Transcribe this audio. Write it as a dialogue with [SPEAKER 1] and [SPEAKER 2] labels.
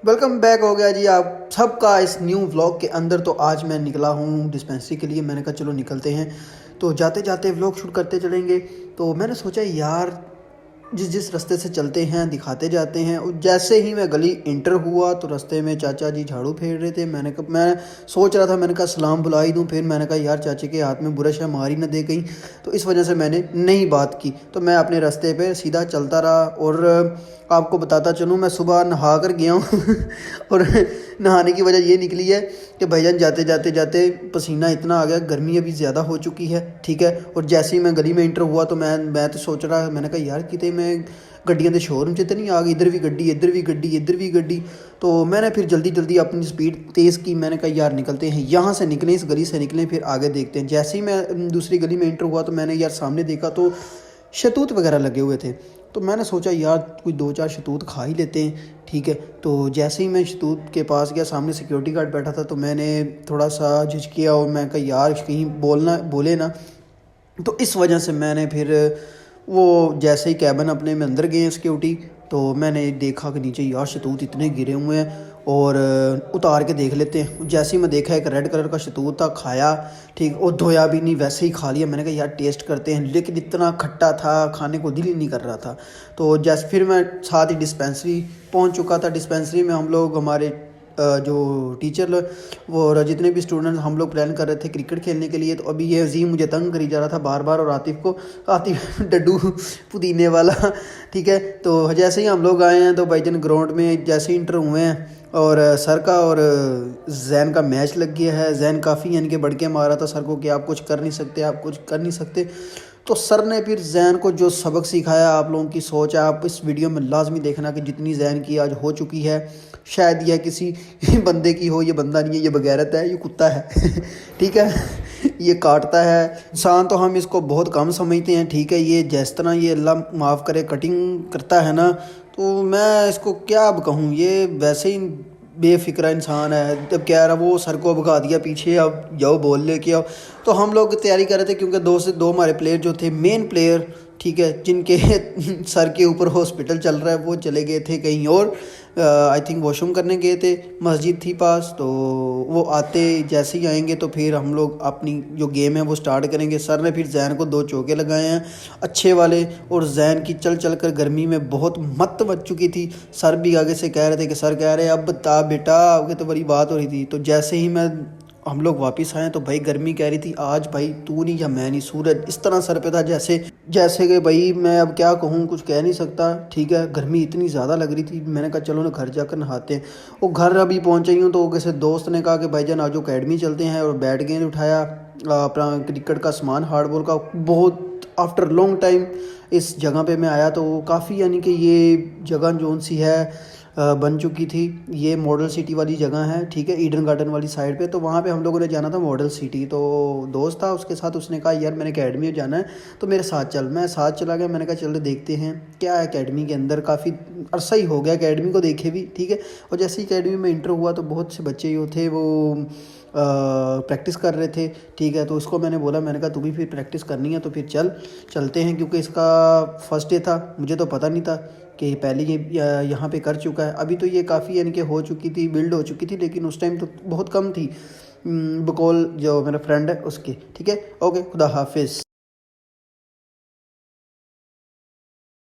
[SPEAKER 1] Welcome back हो गया जी आप सबका इस न्यू व्लॉग के अंदर। तो आज मैं निकला हूँ डिस्पेंसरी के लिए। मैंने कहा चलो निकलते हैं, तो जाते जाते व्लॉग शूट करते चलेंगे। तो मैंने सोचा यार जिस जिस रास्ते से चलते हैं दिखाते जाते हैं। और जैसे ही मैं गली इंटर हुआ तो रास्ते में चाचा जी झाड़ू फेर रहे थे। मैं सोच रहा था, मैंने कहा सलाम बुला ही दूँ, फिर मैंने कहा यार चाचे के हाथ में बुरश है, मार ही ना दे कहीं। तो इस वजह से मैंने नहीं बात की, तो मैं अपने रास्ते पे सीधा चलता रहा। और आपको बताता चलूँ, मैं सुबह नहा कर गया हूँ और नहाने की वजह ये निकली है कि भाईजान जाते जाते जाते पसीना इतना आ गया, गर्मी अभी ज़्यादा हो चुकी है, ठीक है। और जैसे ही मैं गली में इंटर हुआ तो मैं तो सोच रहा, मैंने कहा यार कितने मैं गड्डियां के शोरूम से तो नहीं आ गई, इधर भी गड्डी, इधर भी गड्डी, इधर भी गड्डी। तो मैंने फिर जल्दी जल्दी अपनी स्पीड तेज़ की। मैंने कहा यार निकलते हैं, यहाँ से निकलें, इस गली से निकलें, फिर आगे देखते हैं। जैसे ही मैं दूसरी गली में इंटर हुआ तो मैंने यार सामने देखा तो शतूत वगैरह लगे हुए थे। तो मैंने सोचा यार कोई दो चार शतूत खा ही लेते हैं, ठीक है। तो जैसे ही मैं शतूत के पास गया, सामने सिक्योरिटी गार्ड बैठा था, तो मैंने थोड़ा सा झिझकिया और मैं कहा यार कहीं बोले ना। तो इस वजह से मैंने फिर वो जैसे ही कैबिन अपने में अंदर गए सिक्योरिटी, तो मैंने देखा कि नीचे यार शतूत इतने गिरे हुए हैं और उतार के देख लेते हैं। जैसे ही मैं देखा एक रेड कलर का शतूत था, खाया, ठीक, और धोया भी नहीं, वैसे ही खा लिया। मैंने कहा यार टेस्ट करते हैं, लेकिन इतना खट्टा था खाने को दिल ही नहीं कर रहा था। तो जैसे फिर मैं साथ ही डिस्पेंसरी पहुंच चुका था। डिस्पेंसरी में हम लोग हमारे जो टीचर वो और जितने भी स्टूडेंट हम लोग प्लान कर रहे थे क्रिकेट खेलने के लिए। तो अभी ये अजीम मुझे तंग करी जा रहा था बार बार, और आतिफ डड्डू पुदीने वाला, ठीक है। तो जैसे ही हम लोग आए हैं तो भाईजान ग्राउंड में जैसे ही इंटर हुए हैं और सर का और जैन का मैच लग गया है। जैन काफ़ी यानी कि बढ़ के मारा था सर को कि आप कुछ कर नहीं सकते, आप कुछ कर नहीं सकते। तो सर ने फिर जैन को जो सबक सिखाया, आप लोगों की सोच है, आप इस वीडियो में लाजमी देखना कि जितनी जैन की आज हो चुकी है, शायद यह किसी बंदे की हो। ये बंदा नहीं है, ये बगैरत है, ये कुत्ता है ठीक है। ये काटता है इंसान, तो हम इसको बहुत कम समझते हैं, ठीक है। ये जिस तरह ये अल्लाह माफ़ करे कटिंग करता है ना, तो मैं इसको क्या अब कहूँ, ये वैसे ही बेफिक्रा इंसान है। जब कह रहा वो सर को भगा दिया पीछे, अब जाओ बोल ले के आओ। तो हम लोग तैयारी कर रहे थे क्योंकि दो से दो हमारे प्लेयर जो थे, मेन प्लेयर, ठीक है, जिनके सर के ऊपर हॉस्पिटल चल रहा है, वो चले गए थे कहीं और, आई थिंक वॉशरूम करने गए थे, मस्जिद थी पास। तो वो आते जैसे ही आएंगे तो फिर हम लोग अपनी जो गेम है वो स्टार्ट करेंगे। सर ने फिर जैन को दो चौके लगाए हैं अच्छे वाले, और जैन की चल चल कर गर्मी में बहुत मत मच चुकी थी। सर भी आगे से कह रहे थे कि सर कह रहे अब बता बेटा, आगे तो बड़ी बात हो रही थी। तो जैसे ही हम लोग वापस आए तो भाई गर्मी कह रही थी आज भाई तू नहीं या मैं नहीं, सूरज इस तरह सर पे था जैसे जैसे कि भाई मैं अब क्या कहूँ, कुछ कह नहीं सकता, ठीक है। गर्मी इतनी ज़्यादा लग रही थी, मैंने कहा चलो ना घर जाकर नहाते हैं। वो घर अभी पहुँचे ही हूँ तो किसी दोस्त ने कहा कि भाईजान आज अकेडमी चलते हैं, और बैट गेंद उठाया, अपना क्रिकेट का सामान, हार्डबॉल का। बहुत आफ्टर लॉन्ग टाइम इस जगह पे मैं आया, तो काफ़ी यानी कि ये जगह जोन सी है बन चुकी थी। ये मॉडल सिटी वाली जगह है, ठीक है, ईडन गार्डन वाली साइड पे। तो वहाँ पे हम लोगों ने जाना था मॉडल सिटी। तो दोस्त था उसके साथ, उसने कहा यार मैंने अकेडमी में जाना है तो मेरे साथ चल। मैं साथ चला गया। मैंने कहा चलो देखते हैं क्या है अकेडमी के अंदर। काफ़ी अरसा ही हो गया अकेडमी को देखे भी, ठीक है। और जैसे ही अकेडमी में इंटर हुआ तो बहुत से बच्चे जो थे वो प्रैक्टिस कर रहे थे, ठीक है। तो उसको मैंने बोला, मैंने कहा तू भी फिर प्रैक्टिस करनी है तो फिर चलते हैं, क्योंकि इसका फर्स्ट डे था, मुझे तो पता नहीं था कि पहले ये यहाँ पे कर चुका है। अभी तो ये काफ़ी यानी कि हो चुकी थी, बिल्ड हो चुकी थी, लेकिन उस टाइम तो बहुत कम थी। बकौल जो मेरा फ्रेंड है उसकी, ठीक है। ओके, खुदा हाफिज़।